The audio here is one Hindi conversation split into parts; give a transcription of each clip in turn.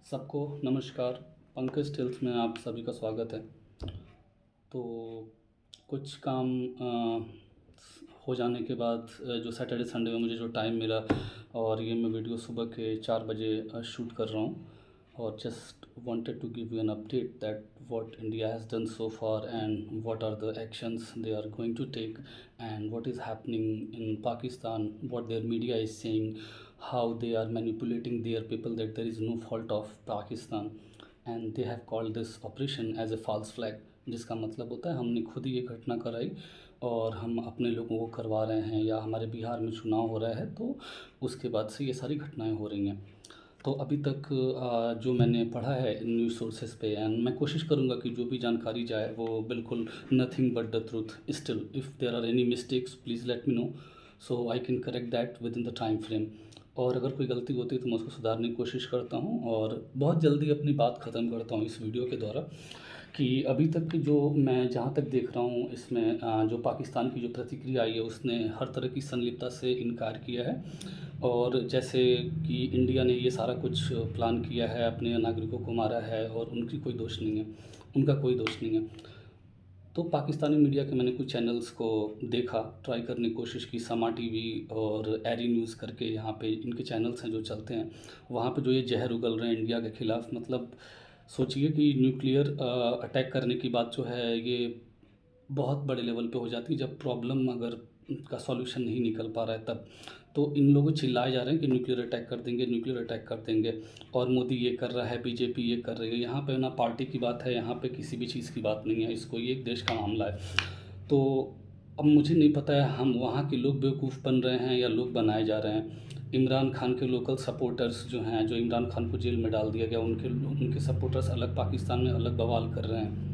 सबको नमस्कार। पंकज टिल्स में आप सभी का स्वागत है। तो कुछ काम हो जाने के बाद जो सैटरडे संडे में मुझे जो टाइम मिला और ये मैं वीडियो सुबह के 4 बजे शूट कर रहा हूँ और just wanted to give you an update that what India has done so far and what are the actions they are going to take and what is happening in Pakistan, what their media is saying, how they are manipulating their people that there is no fault of Pakistan and they have called this operation as a false flag, जिसका मतलब होता है हमने खुद ही ये घटना कराई और हम अपने लोगों को करवा रहे हैं या हमारे बिहार में चुनाव हो रहा है तो उसके बाद से ये सारी घटनाएं हो रही हैं। तो अभी तक जो मैंने पढ़ा है न्यूज़ सोर्सेज पे एंड मैं कोशिश करूँगा कि जो भी जानकारी जाए वो बिल्कुल nothing but the truth. Still if there are any mistakes please let me know so I can correct that within the time frame. और अगर कोई गलती होती है तो मैं उसको सुधारने की कोशिश करता हूँ और बहुत जल्दी अपनी बात ख़त्म करता हूँ इस वीडियो के द्वारा कि अभी तक की जो मैं जहाँ तक देख रहा हूँ इसमें जो पाकिस्तान की जो प्रतिक्रिया आई है उसने हर तरह की संलिप्तता से इनकार किया है। और जैसे कि इंडिया ने ये सारा कुछ प्लान किया है, अपने नागरिकों को मारा है और उनकी कोई दोष नहीं है, उनका कोई दोष नहीं है। तो पाकिस्तानी मीडिया के मैंने कुछ चैनल्स को देखा, ट्राई करने की कोशिश की, समा टीवी और एरी न्यूज़ करके यहाँ पे इनके चैनल्स हैं जो चलते हैं। वहाँ पे जो ये जहर उगल रहे हैं इंडिया के ख़िलाफ़, मतलब सोचिए कि न्यूक्लियर अटैक करने की बात जो है ये बहुत बड़े लेवल पे हो जाती है जब प्रॉब्लम अगर का सॉल्यूशन नहीं निकल पा रहा है तब। तो इन लोगों चिल्लाए जा रहे हैं कि न्यूक्लियर अटैक कर देंगे, न्यूक्लियर अटैक कर देंगे और मोदी ये कर रहा है, बीजेपी ये कर रही है। यहाँ पे ना पार्टी की बात है, यहाँ पे किसी भी चीज़ की बात नहीं है, इसको ये एक देश का मामला है। तो अब मुझे नहीं पता है हम वहाँ के लोग बेवकूफ़ बन रहे हैं या लोग बनाए जा रहे हैं। इमरान खान के लोकल सपोर्टर्स जो हैं, जो इमरान खान को जेल में डाल दिया गया, उनके सपोर्टर्स अलग पाकिस्तान में अलग बवाल कर रहे हैं।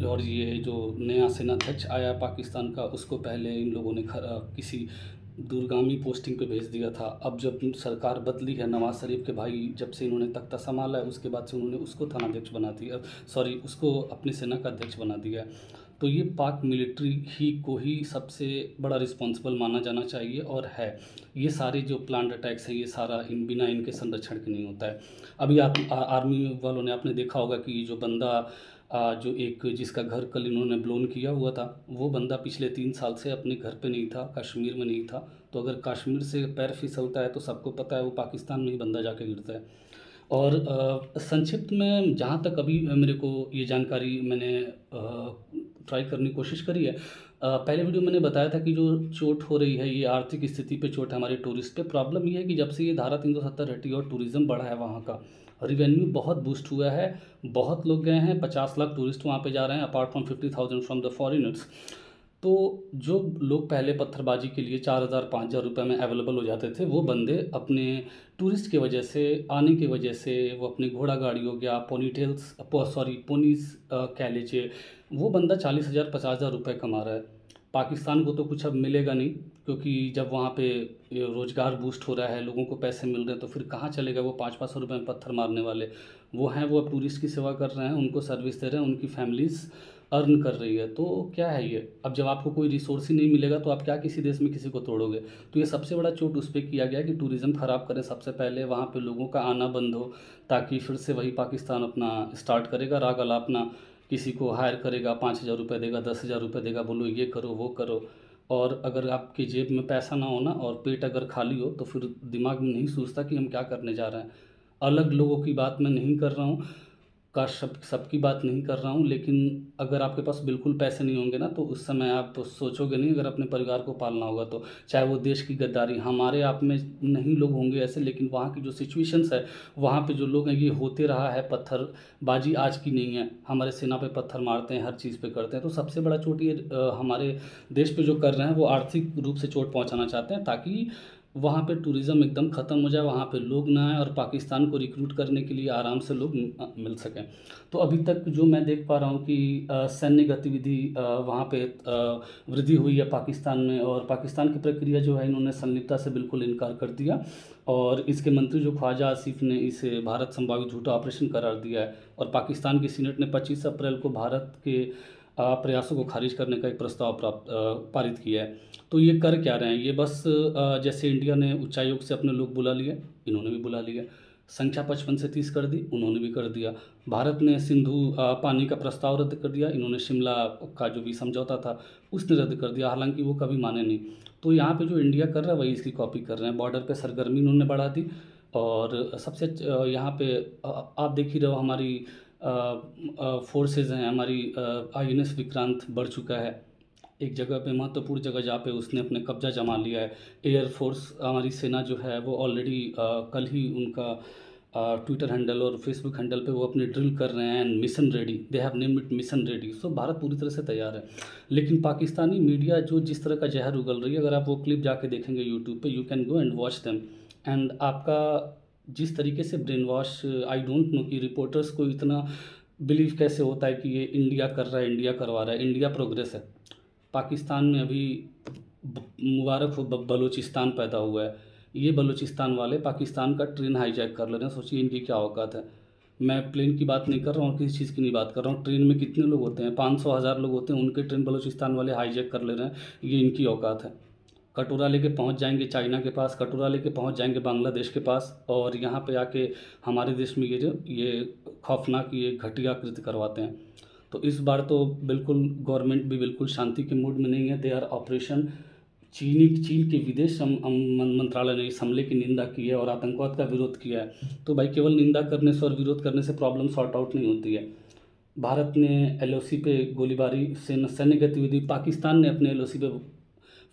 और ये जो नया सेनाध्यक्ष आया पाकिस्तान का उसको पहले इन लोगों ने किसी दूरगामी पोस्टिंग पे भेज दिया था। अब जब सरकार बदली है, नवाज़ शरीफ के भाई जब से इन्होंने तख्ता संभाला है उसके बाद से उन्होंने उसको थानाध्यक्ष बना दिया, सॉरी उसको अपनी सेना का अध्यक्ष बना दिया। तो ये पाक मिलिट्री ही को ही सबसे बड़ा रिस्पॉन्सिबल माना जाना चाहिए और है। ये सारे जो प्लान्ड अटैक्स हैं ये सारा बिना इनके संरक्षण के नहीं होता है। अभी आप आर्मी वालों ने आपने देखा होगा कि जो बंदा जो एक जिसका घर कल इन्होंने ब्लोन किया हुआ था वो बंदा पिछले 3 साल से अपने घर पे नहीं था, कश्मीर में नहीं था। तो अगर कश्मीर से पैर फिसलता है तो सबको पता है वो पाकिस्तान में ही बंदा जाके गिरता है। और संक्षिप्त में जहाँ तक अभी मेरे को ये जानकारी मैंने ट्राई करने की कोशिश करी है। पहले वीडियो मैंने बताया था कि जो चोट हो रही है ये आर्थिक स्थिति पे चोट है हमारे टूरिस्ट पे। प्रॉब्लम ये है कि जब से ये धारा 370 हटी और टूरिज़्म बढ़ा है वहाँ का रिवेन्यू बहुत बूस्ट हुआ है। बहुत लोग गए हैं, 50 लाख टूरिस्ट वहाँ पे जा रहे हैं apart from 50,000 from the foreigners. तो जो लोग पहले पत्थरबाजी के लिए 4,000 5,000 रुपये में अवेलेबल हो जाते थे वो बंदे अपने टूरिस्ट की वजह से, आने की वजह से, वो अपनी घोड़ा गाड़ी हो गया, पोनीटेल्स सॉरी पोनीस कह लीजिए, वो बंदा 40,000 50,000 रुपये कमा रहा है। पाकिस्तान को तो कुछ अब मिलेगा नहीं क्योंकि जब वहाँ पे रोज़गार बूस्ट हो रहा है, लोगों को पैसे मिल रहे हैं तो फिर कहाँ चलेगा वो 500-500 रुपये में पत्थर मारने वाले। वो हैं वो अब टूरिस्ट की सेवा कर रहे हैं, उनको सर्विस दे रहे हैं, उनकी फैमिलीज़ अर्न कर रही है। तो क्या है ये, अब जब आपको कोई रिसोर्स ही नहीं मिलेगा तो आप क्या किसी देश में किसी को तोड़ोगे। तो ये सबसे बड़ा चोट उस पर किया गया कि टूरिज़्म ख़राब करें सबसे पहले, वहाँ पे लोगों का आना बंद हो ताकि फिर से वही पाकिस्तान अपना स्टार्ट करेगा राग अलापना, किसी को हायर करेगा, 5,000 रुपये देगा, 10,000 रुपये देगा, बोलो ये करो वो करो। और अगर आपकी जेब में पैसा ना हो ना और पेट अगर खाली हो तो फिर दिमाग में नहीं सोचता कि हम क्या करने जा रहे हैं। अलग लोगों की बात मैं नहीं कर रहा हूँ, का सबकी बात नहीं कर रहा हूँ, लेकिन अगर आपके पास बिल्कुल पैसे नहीं होंगे ना तो उस समय आप सोचोगे नहीं अगर अपने परिवार को पालना होगा तो। चाहे वो देश की गद्दारी, हमारे आप में नहीं लोग होंगे ऐसे, लेकिन वहाँ की जो सिचुएशंस है, वहाँ पे जो लोग हैं, ये होते रहा है। पत्थरबाजी आज की नहीं है, हमारे सेना पे पत्थर मारते हैं, हर चीज़ पे करते हैं। तो सबसे बड़ा चोट ये हमारे देश पे जो कर रहे हैं वो आर्थिक रूप से चोट पहुँचाना चाहते हैं ताकि वहाँ पे टूरिज़्म एकदम ख़त्म हो जाए, वहाँ पे लोग ना आएँ और पाकिस्तान को रिक्रूट करने के लिए आराम से लोग मिल सकें। तो अभी तक जो मैं देख पा रहा हूँ कि सैन्य गतिविधि वहाँ पे वृद्धि हुई है पाकिस्तान में और पाकिस्तान की प्रक्रिया जो है इन्होंने संलिप्तता से बिल्कुल इनकार कर दिया। और इसके मंत्री जो ख्वाजा आसिफ ने इसे भारत संभावित झूठा ऑपरेशन करार दिया है और पाकिस्तान की सीनेट ने 25 अप्रैल को भारत के प्रयासों को खारिज करने का एक प्रस्ताव पारित किया है। तो ये कर क्या रहे हैं, ये बस जैसे इंडिया ने उच्चायोग से अपने लोग बुला लिए, इन्होंने भी बुला लिया। संख्या 55 से 30 कर दी, उन्होंने भी कर दिया। भारत ने सिंधु पानी का प्रस्ताव रद्द कर दिया, इन्होंने शिमला का जो भी समझौता था उसने रद्द कर दिया, हालांकि वो कभी माने नहीं। तो यहाँ पे जो इंडिया कर रहा है वही इसकी कॉपी कर रहे हैं। बॉर्डर पे सरगर्मी इन्होंने बढ़ा दी, और सबसे यहाँ पे आप देख ही रहे हो हमारी फोर्सेज हैं, हमारी INS विक्रांत बढ़ चुका है एक जगह पे, महत्वपूर्ण जगह जहाँ पे उसने अपने कब्जा जमा लिया है। एयरफोर्स हमारी सेना जो है वो ऑलरेडी कल ही उनका ट्विटर हैंडल और फेसबुक हैंडल पे वो अपनी ड्रिल कर रहे हैं, and mission ready, they have name it mission ready. So Bharat पूरी तरह से तैयार है। लेकिन पाकिस्तानी मीडिया जो जिस तरह का जहर उगल रही है, अगर आप वो क्लिप जाके देखेंगे यूट्यूब पे, you can go and watch them, and आपका जिस तरीके से brain wash, I don't know कि रिपोर्टर्स को इतना बिलीव कैसे होता है कि ये इंडिया कर रहा है, इंडिया करवा रहा है। इंडिया प्रोग्रेस है। पाकिस्तान में अभी मुबारक हो बलूचिस्तान पैदा हुआ है। ये बलूचिस्तान वाले पाकिस्तान का ट्रेन हाईजैक कर ले रहे हैं। सोचिए इनकी क्या औकात है। मैं प्लेन की बात नहीं कर रहा हूँ, किसी चीज़ की नहीं बात कर रहा हूँ। ट्रेन में कितने लोग होते हैं, 500 हज़ार लोग होते हैं, उनके ट्रेन बलूचिस्तान वाले हाईजैक कर ले रहे हैं। ये इनकी औकात है। कटोरा लेके पहुँच जाएंगे चाइना के पास, कटोरा लेके पहुँच जाएंगे बांग्लादेश के पास, और यहाँ पे आके हमारे देश में ये खौफनाक, ये घटिया कृत्य करवाते हैं। तो इस बार तो बिल्कुल गवर्नमेंट भी बिल्कुल शांति के मूड में नहीं है। They are operation. चीन के विदेश मंत्रालय ने इस हमले की निंदा की है और आतंकवाद का विरोध किया है। तो भाई केवल निंदा करने से और विरोध करने से प्रॉब्लम सॉर्ट आउट नहीं होती है। भारत ने LOC पे गोलीबारी, सैन्य गतिविधि, पाकिस्तान ने अपने LOC पे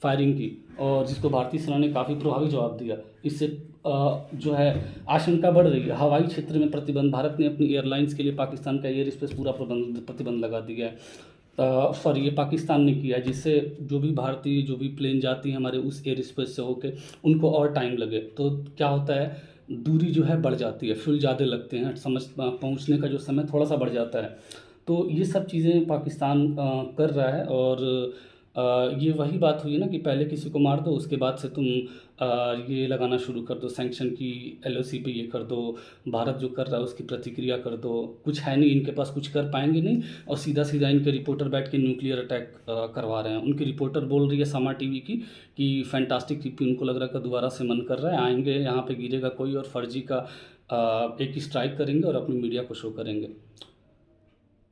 फायरिंग की, और जिसको भारतीय सेना ने काफ़ी प्रभावी जवाब दिया। इससे जो है आशंका बढ़ रही है। हवाई क्षेत्र में प्रतिबंध, भारत ने अपनी एयरलाइंस के लिए पाकिस्तान का एयर स्पेस पूरा प्रतिबंध लगा दिया है। सॉरी, ये पाकिस्तान ने किया है, जिससे जो भी प्लेन जाती हैं हमारे उस एयर स्पेस से होके, उनको और टाइम लगे। तो क्या होता है, दूरी जो है बढ़ जाती है, फ्यूल ज़्यादा लगते हैं, पहुँचने का जो समय थोड़ा सा बढ़ जाता है। तो ये सब चीज़ें पाकिस्तान कर रहा है। और ये वही बात हुई ना कि पहले किसी को मार दो, उसके बाद से तुम ये लगाना शुरू कर दो सैंक्शन की, LOC पे ये कर दो। भारत जो कर रहा है उसकी प्रतिक्रिया कर दो। कुछ है नहीं इनके पास, कुछ कर पाएंगे नहीं, और सीधा सीधा इनके रिपोर्टर बैठ के न्यूक्लियर अटैक करवा रहे हैं। उनकी रिपोर्टर बोल रही है समा TV की कि फैंटास्टिक TP, उनको लग रहा है कि दोबारा से मन कर रहा है, आएंगे यहाँ पे गिरेगा कोई और फर्जी का एक स्ट्राइक करेंगे और अपनी मीडिया को शो करेंगे।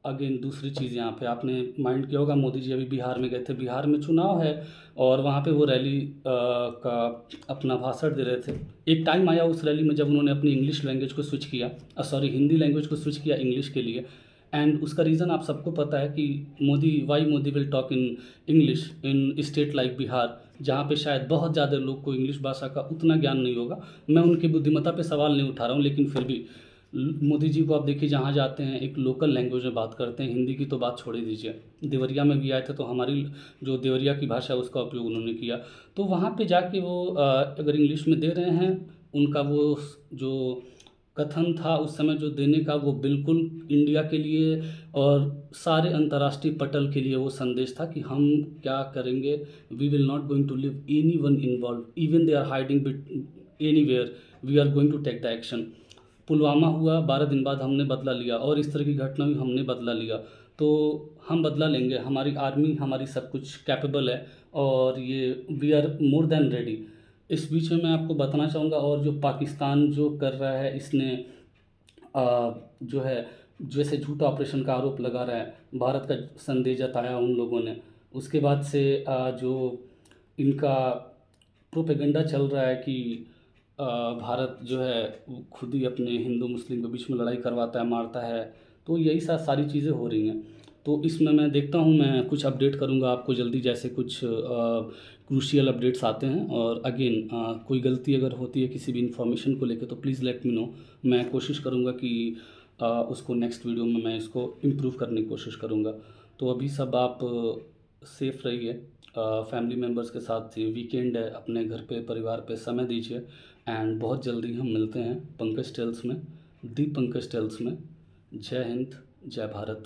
अगेन दूसरी चीज़ यहाँ पे आपने माइंड किया होगा, मोदी जी अभी बिहार में गए थे। बिहार में चुनाव है और वहाँ पे वो रैली का अपना भाषण दे रहे थे। एक टाइम आया उस रैली में जब उन्होंने अपनी इंग्लिश लैंग्वेज को स्विच किया, हिंदी लैंग्वेज को स्विच किया इंग्लिश के लिए। एंड उसका रीज़न आप सबको पता है कि Modi will talk in English in state like Bihar, जहाँ पे शायद बहुत ज़्यादा लोग को इंग्लिश भाषा का उतना ज्ञान नहीं होगा। मैं उनकी बुद्धिमत्ता पे सवाल नहीं उठा रहा हूँ, लेकिन फिर भी मोदी जी को आप देखिए जहाँ जाते हैं एक लोकल लैंग्वेज में बात करते हैं। हिंदी की तो बात छोड़ ही दीजिए। देवरिया में भी आए थे तो हमारी जो देवरिया की भाषा है उसका उपयोग उन्होंने किया। तो वहाँ पे जाके वो अगर इंग्लिश में दे रहे हैं, उनका वो जो कथन था उस समय जो देने का, वो बिल्कुल इंडिया के लिए और सारे अंतर्राष्ट्रीय पटल के लिए वो संदेश था कि हम क्या करेंगे, we will not going to leave any one involve, even they are hiding anywhere, we are going to take the action. Pulwama हुआ, 12 दिन बाद हमने बदला लिया, और इस तरह की घटना हुई, हमने बदला लिया। तो हम बदला लेंगे, हमारी आर्मी, हमारी सब कुछ कैपेबल है, और ये we are more than ready. इस बीच में मैं आपको बताना चाहूँगा, और जो पाकिस्तान जो कर रहा है, इसने जो है जैसे झूठा ऑपरेशन का आरोप लगा रहा है, भारत का संदेह जताया उन लोगों ने। उसके बाद से जो इनका प्रोपेगेंडा चल रहा है कि भारत जो है वो खुद ही अपने हिंदू मुस्लिम के बीच में लड़ाई करवाता है, मारता है। तो यही सारी चीज़ें हो रही हैं। तो इसमें मैं देखता हूँ, मैं कुछ अपडेट करूँगा आपको जल्दी, जैसे कुछ क्रूशियल अपडेट्स आते हैं। और अगेन कोई गलती अगर होती है किसी भी इन्फॉर्मेशन को लेकर तो प्लीज़ लेट मी नो। मैं कोशिश करूँगा कि उसको नेक्स्ट वीडियो में मैं इसको इम्प्रूव करने की कोशिश करूँगा। तो अभी सब आप सेफ़ रहिए, फैमिली मेम्बर्स के साथ, वीकेंड है, अपने घर पे परिवार पे समय दीजिए। एंड बहुत जल्दी हम मिलते हैं पंकज टेल्स में, दी पंकज टेल्स में। जय हिंद, जय भारत।